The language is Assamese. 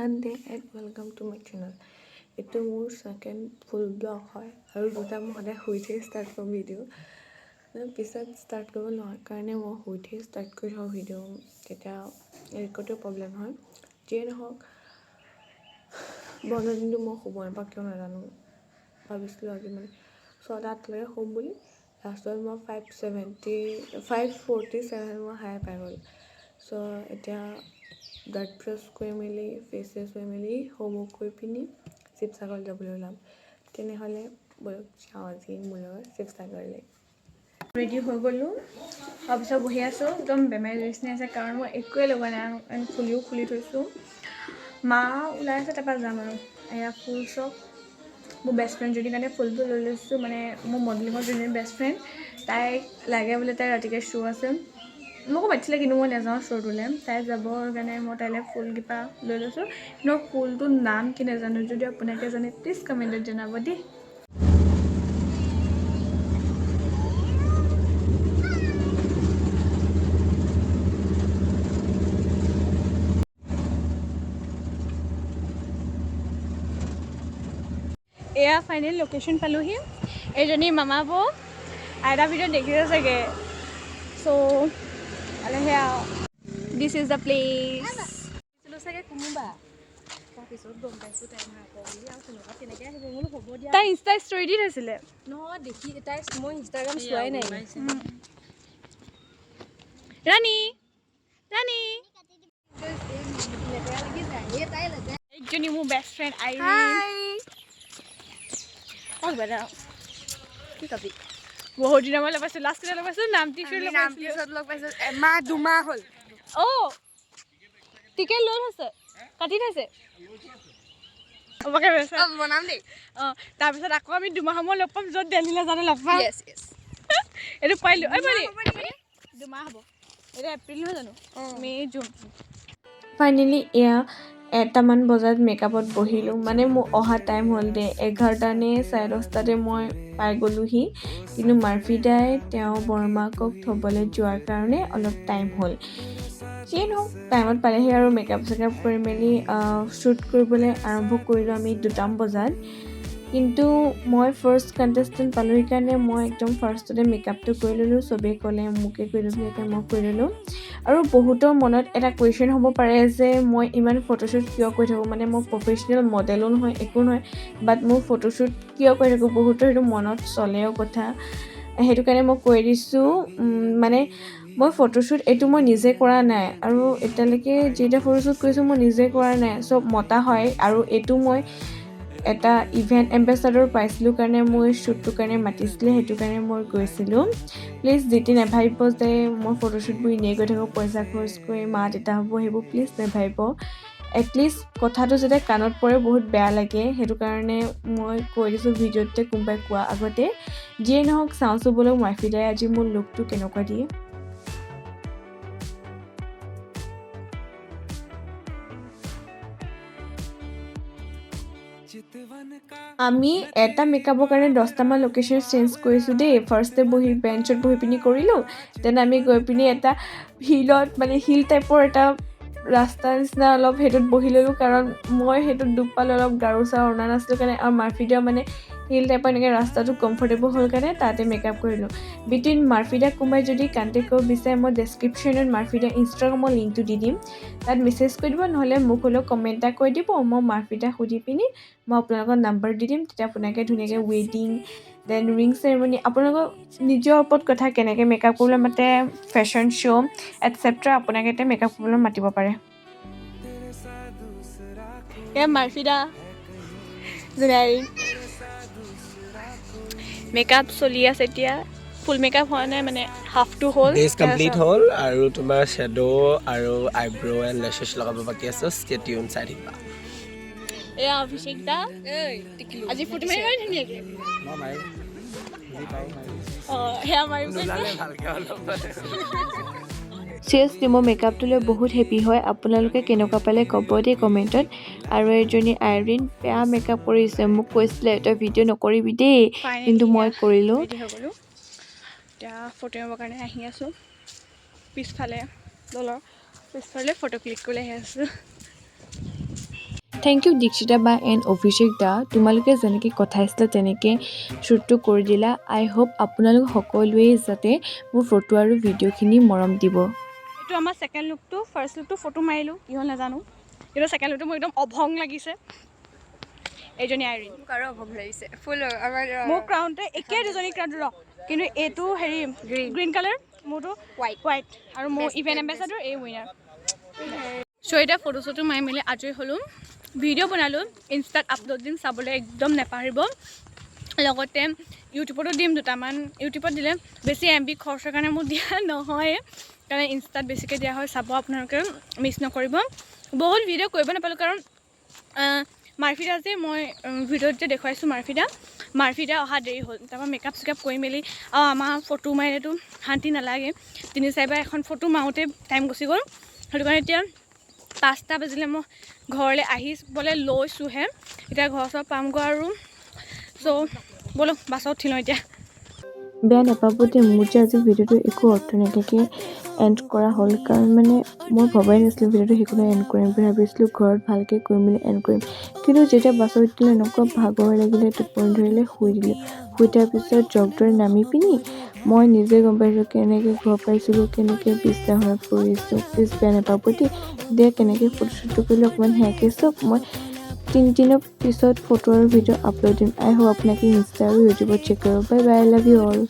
Sunday and welcome to my channel. It's my second full vlog হয় আৰু দুটা মই সদায় শুই ষ্টাৰ্ট কৰোঁ ভিডিঅ' পিছত ষ্টাৰ্ট কৰিব নোৱাৰোঁ কাৰণে মই শুই ষ্টাৰ্ট কৰি থওঁ ভিডিঅ' তেতিয়া ৰেকৰ্ডৰ প্ৰব্লেম হয় যিয়ে নহওক বন্ধ দিনটো মই শুব নাপাওঁ কিয় নাজানো ভাবিছিলোঁ আজি মানে 6-8লৈকে শুম বুলি লাষ্টত মই 5:47 মই হাই পাই গ'ল চ' এতিয়া ব্লাড ব্ৰাছ কৰি মেলি ফেচ হৈ মেলি হোমৱৰ্ক কৰি পিনি শিৱসাগৰ যাবলৈ ওলাম তেনেহ'লে বলক যাওঁ আজি মোৰ লগত শিৱসাগৰলৈ ৰেডি হৈ গ'লোঁ তাৰপিছত বহি আছোঁ একদম বেমাৰী নিচিনা আছে কাৰণ মই একোৱে লগা নাই খুলি থৈছোঁ মা ওলাই আছে তাৰপৰা যাম আৰু এয়া ফুল চব মোৰ বেষ্ট ফ্ৰেণ্ডজনীৰ কাৰণে ফুলটো লৈ লৈছোঁ মানে মোৰ মডেলিঙৰ যোনজনী বেষ্ট ফ্ৰেণ্ড তাইক লাগে বোলে তাই ৰাতিকৈ শ্ব' আছে মোকো মাতিছিলে কিন্তু মই নাযাওঁ শ্ব'টোলৈ তাই যাবৰ কাৰণে মই তাইলৈ ফুলকেইপা লৈ লৈছোঁ কিন্তু ফুলটোৰ নাম কি নাজানো যদি আপোনালোকে জানে প্লিজ কমেণ্টত জনাব দেই এয়া ফাইনেল লোকেশ্যন পালোহি এইজনী মামা বৌ আইতা ভিডিঅ'ত দেখিছে চাগে চ' মানে সেয়া দিছ ইজ দ্য প্লেচ চাগে কোনোবা তাৰপিছত গম পাইছোঁ তাই আকৌ বুলি আৰু কোনোবা তেনেকৈ আহিব বোলো হ'ব দিয়া তাই ইনষ্টা ষ্টৰি দি থৈছিলে নহয় দেখি তাই মই ইনষ্টাগ্ৰাম চোৱাই নাই ৰাণী ৰাণী এইজনী মোৰ বেষ্ট ফ্ৰেণ্ড কি কবি বহুত দিনৰ মই লগ পাইছোঁ লাষ্ট কেতিয়া লগ পাইছোঁ নাম লগ পাইছোঁ এমাহ দুমাহ হ'ল অ' টিকেট লৈ থৈছে কাটি থৈছে বনাম দেই অঁ তাৰপিছত আকৌ আমি দুমাহ সময় লগ পাম য'ত দেলহিলৈ যাওঁতে লগ পাম এইটো পাৰিলোঁ দুমাহ হ'ব এতিয়া এপ্ৰিল নহয় জানো মে' জুন ফাইনেলি এয়া 1টামান বজাত মেকআপত বহিলোঁ মানে মোৰ অহা টাইম হ'ল দে 11টা নে 10:30টাতে মই পাই গ'লোহি কিন্তু মাৰ্ফিদাই তেওঁ বৰমাকক থ'বলৈ যোৱাৰ কাৰণে অলপ টাইম হ'ল যিয়ে নহওক টাইমত পালেহি আৰু মেকআপ চেকআপ কৰি মেলি শ্বুট কৰিবলৈ আৰম্ভ কৰিলোঁ আমি 2টামান বজাত কিন্তু মই ফাৰ্ষ্ট কণ্টেষ্টেণ্ট পালোঁ সেইকাৰণে মই একদম ফাৰ্ষ্টতে মেকআপটো কৰি ল'লোঁ চবেই ক'লে মোকে কৰি ল'বি সেইকাৰণে মই কৰি ল'লোঁ আৰু বহুতৰ মনত এটা কুৱেশ্যন হ'ব পাৰে যে মই ইমান ফটোশ্বুট কিয় কৰি থাকোঁ মানে মই প্ৰফেশ্যনেল মডেলো নহয় একো নহয় বাট মোৰ ফটোশ্বুট কিয় কৰি থাকোঁ বহুতৰ সেইটো মনত চলেও কথা সেইটো কাৰণে মই কৈ দিছোঁ মানে মই ফটোশ্বুট এইটো মই নিজে কৰা নাই আৰু এতিয়ালৈকে যেইটা ফটোশ্বুট কৰিছোঁ মই নিজে কৰা নাই চব মতা হয় আৰু এইটো মই এটা ইভেণ্ট এম্বেচাডৰ পাইছিলোঁ কাৰণে মই শ্বুটটোৰ কাৰণে মাতিছিলে সেইটো কাৰণে মই গৈছিলোঁ প্লিজ যেতি নাভাবিব যে মই ফটোশ্বুটবোৰ এনেই গৈ থাকোঁ পইচা খৰচ কৰি মা দেউতা হ'ব সেইবোৰ প্লিজ নাভাবিব এটলিষ্ট কথাটো যাতে কাণত পৰে বহুত বেয়া লাগে সেইটো কাৰণে মই কৈ দিছোঁ ভিডিঅ'তে কোনোবাই কোৱা আগতে যিয়ে নহওক চাওঁ চুবলৈ মাৰ্ফিদাই আজি মোৰ লুকটো কেনেকুৱা দিয়ে আমি এটা মেকআপৰ কাৰণে 10টামান লোকেশ্যন চেঞ্জ কৰিছোঁ দেই ফাৰ্ষ্টে বহি বেঞ্চত বহি পিনি কৰিলোঁ দেন আমি গৈ পিনি এটা হিলত মানে হিল টাইপৰ এটা ৰাস্তা নিচিনা অলপ সেইটোত বহি ল'লোঁ কাৰণ মই সেইটোত দুখ পালোঁ অলপ গাৰু চাৰু অনা নাছিলোঁ কাৰণে আৰু মাৰ্ফিদাও মানে হিল টাইপৰ এনেকৈ ৰাস্তাটো কমফৰ্টেবল হ'ল কাৰণে তাতে মেকআপ কৰিলোঁ বিটুইন মাৰ্ফিদা কোনোবাই যদি কণ্টেক্ট কৰিব বিচাৰে মই ডেছক্ৰিপশ্যনত মাৰ্ফিদা ইনষ্টাগ্ৰামৰ লিংকটো দি দিম তাত মেছেজ কৰি দিব নহ'লে মোক হ'লেও কমেণ্ট এটা কৰি দিব মই মাৰ্ফিদা সুধি পিনি মই আপোনালোকৰ নাম্বাৰ দি দিম তেতিয়া আপোনালোকে ধুনীয়াকৈ ৱেডিং দেন ৰিং চেৰেমনি আপোনালোকৰ নিজৰ ওপৰত কথা কেনেকৈ মেকআপ কৰিবলৈ মাতে ফেশ্বন শ্ব' এটচেট্ৰা আপোনালোকে এতিয়া মেকআপ কৰিবলৈ মাতিব পাৰে এয়া মাৰ্ফিদা মেকআপ চলি আছে এতিয়া ফুল মেকআপ হোৱা নাই মানে হাফটো হ'ল বেছ কমপ্লিট হ'ল আৰু তোমাৰ শ্বেডো আৰু আইব্ৰ' এণ্ড লেছেছ লগাব বাকী আছে ষ্টে টিউন চাই থাকিবা এয়া অভিষেক দা আজি ফটো মাৰিব ধুনীয়াকৈ চিৰিয়াছলি মই মেকআপটো লৈ বহুত হেপী হয় আপোনালোকে কেনেকুৱা পালে ক'ব দেই কমেণ্টত আৰু এজনী আইৰিন বেয়া মেকআপ কৰিছে মোক কৈছিলে তই ভিডিঅ' নকৰিবি দেই কিন্তু মই কৰিলোঁ এতিয়া ফটো মাৰিবৰ কাৰণে আহি আছোঁ পিছফালে ফটো ক্লিক কৰিবলৈ আহি আছোঁ থেংক ইউ দীক্ষিতা বা এণ্ড অভিষেক দা, তোমালোকে যেনেকৈ কথা আছিলা তেনেকৈ শ্বুটটো কৰি দিলা। আই হোপ আপোনালোক সকলোৱে যাতে মোৰ ফটো আৰু ভিডিঅ'খিনি মৰম দিব। এইটো আমাৰ ছেকেণ্ড লুকটো। ফাৰ্ষ্ট লুকটো ফটো মাৰিলোঁ, কি হ'ল নাজানো, কিন্তু ছেকেণ্ড লুকটো মোৰ একদম অভং লাগিছে। এইজনী আইৰিন মোক আৰু অভং লাগিছে ফুল আমাৰ মোৰ ক্ৰাউনতে একেই দুজনী ক্ৰাউন ৰ, কিন্তু এইটো হেৰি গ্ৰীণ কালাৰ, মোৰটো হোৱাইট আৰু মোৰ ইভেণ্ট এম্বেচাডৰ এই উইনাৰ। চ' এতিয়া ফটো চটো মাৰি মেলি আজৰি হ'লোঁ, ভিডিঅ' বনালোঁ, ইনষ্টাত আপলোড দিম, চাবলৈ একদম নাপাহৰিব। লগতে ইউটিউবতো দিম দুটামান। ইউটিউবত দিলে বেছি MB খৰচৰ কাৰণে মোৰ দিয়া নহয়, কাৰণ ইনষ্টাত বেছিকৈ দিয়া হয়। চাব আপোনালোকে, মিছ নকৰিব। বহুত ভিডিঅ' কৰিব নাপালোঁ কাৰণ মাৰ্ফিদা যে মই ভিডিঅ'ত যে দেখুৱাইছোঁ মাৰ্ফিদা অহা দেৰি হ'ল। তাৰপৰা মেকআপ চেকআপ কৰি মেলি আৰু আমাৰ ফটো মাৰিলেতো শান্তি নালাগে, 3-4বাৰ এখন ফটো মাৰোঁতে টাইম গুচি গ'ল। সেইটো কাৰণে এতিয়া 5টা বাজিলে মই ঘৰলৈ আহিবলৈ লৈছোঁহে। এতিয়া ঘৰ চৰ পামগৈ আৰু। চ' ব'লক বাছত উঠি লওঁ এতিয়া। বেয়া নাপাব দেই, মোৰ যে আজি ভিডিঅ'টো একো অৰ্থ নাথাকে এণ্ড কৰা হ'ল, কাৰণ মানে মই ভবাই নাছিলোঁ ভিডিঅ'টো সেইকাৰণে এণ্ড কৰিম বুলি ভাবিছিলোঁ। ঘৰত ভালকৈ কৰি মেলি এণ্ড কৰিম, কিন্তু যেতিয়া বাছত উঠিলে এনেকুৱা ভাগৰ লাগিলে, টোপনি ধৰিলে, শুই দিলোঁ। শুই তাৰ পিছত জগদৰে নামি পিনি মই নিজে গম পাইছোঁ কেনেকৈ ঘৰ পাইছিলোঁ, কেনেকৈ বিছনাখনত পৰিছোঁ। প্লিজ বেয়া নাপাব দেই। এতিয়া কেনেকৈ ফটোশ্বুটটো কৰিলোঁ অকণমান সেয়াকৈ চাওক। মই 3 দিনৰ পিছত ফটো আৰু ভিডিঅ' আপলোড দিম। আই হোপ আপোনালোকে ইনষ্টা আৰু ইউটিউবত চেক কৰিব। Bye bye, I love you all.